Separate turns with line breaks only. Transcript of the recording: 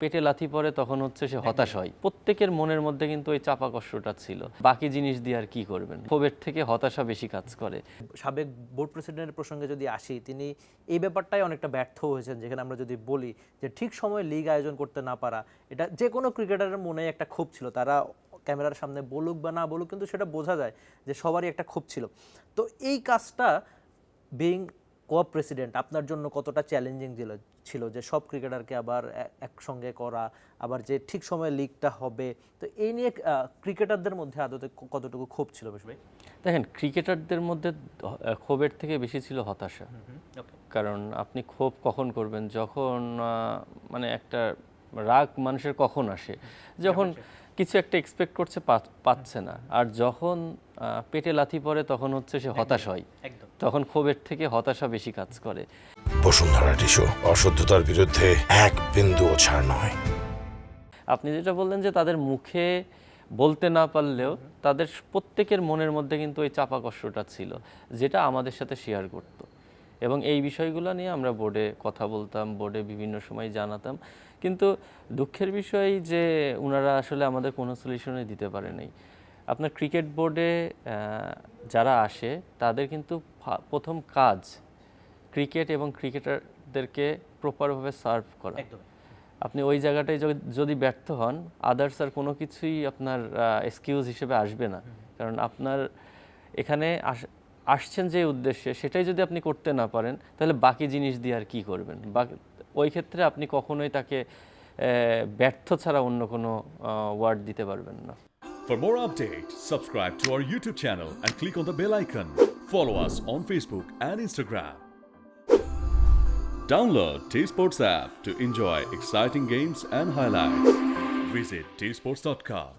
পেটে লাথি পড়ে তখন হচ্ছে সে হতাশ হয়। প্রত্যেকের মনের মধ্যে কিন্তু ওই চাপা কষ্টটা ছিল। বাকি জিনিস দিয়ে আর কি করবেন? ক্ষোভের থেকে হতাশা বেশি কাজ করে।
সাবেক বোর্ড প্রেসিডেন্টের প্রসঙ্গে যদি আসি, তিনি এই ব্যাপারটাই অনেকটা ব্যর্থ হয়েছেন। যেখানে আমরা যদি বলি যে ঠিক সময়ে লিগ আয়োজন করতে না পারা, এটা যে কোনো ক্রিকেটারের মনে একটা ক্ষোভ ছিল। তারা ক্যামেরার সামনে বলুক বা না বলুক, কিন্তু সেটা বোঝা যায় যে সবারই একটা ক্ষোভ ছিল। তো এই কাজটা বিইং কো প্রেসিডেন্ট আপনার জন্য কতটা চ্যালেঞ্জিং ছিল যে সব ক্রিকেটারকে আবার একসঙ্গে করা, আবার যে ঠিক সময়ে লিগটা হবে, তো এই নিয়ে ক্রিকেটারদের মধ্যে আদতে কতটুকু ক্ষোভ ছিল বেশ ভাই?
দেখেন, ক্রিকেটারদের মধ্যে ক্ষোভের থেকে বেশি ছিল হতাশা। কারণ আপনি ক্ষোভ কখন করবেন? যখন মানে একটা রাগ মানুষের কখন আসে? যখন কিছু একটা এক্সপেক্ট করছে পাচ্ছে না, আর যখন পেটে লাথি পড়ে তখন হচ্ছে সে হতাশ হয়। তখন ক্ষোভের থেকে হতাশা বেশি কাজ করে।
বসুন্ধরা টিস্যু, অশুদ্ধতার বিরুদ্ধে এক বিন্দুও ছাড় নয়।
আপনি যেটা বললেন যে তাদের মুখে বলতে না পারলেও তাদের প্রত্যেকের মনের মধ্যে কিন্তু ওই চাপা কষ্টটা ছিল, যেটা আমাদের সাথে শেয়ার করতো। এবং এই বিষয়গুলো নিয়ে আমরা বোর্ডে কথা বলতাম, বোর্ডে বিভিন্ন সময় জানাতাম। কিন্তু দুঃখের বিষয় যে ওনারা আসলে আমাদের কোনো সলিউশনই দিতে পারে নাই। আপনার ক্রিকেট বোর্ডে যারা আসে তাদের কিন্তু প্রথম কাজ ক্রিকেট এবং ক্রিকেটারদেরকে প্রপারভাবে সার্ভ করা। আপনি ওই জায়গাটায় যদি ব্যর্থ হন, আদার্স আর কোনো কিছুই আপনার এক্সকিউজ হিসেবে আসবে না। কারণ আপনার এখানে আসছেন যে উদ্দেশ্যে, সেটাই যদি আপনি করতে না পারেন, তাহলে বাকি জিনিস দিয়ে আর কি করবেন? ওই ক্ষেত্রে আপনি কখনোই তাকে ব্যর্থ ছাড়া অন্য কোনো ওয়ার্ড দিতে পারবেন না।
For more updates, subscribe to our YouTube channel and click on the bell icon. Follow us on Facebook and Instagram. Download T-Sports app to enjoy exciting games and highlights. Visit tsports.com.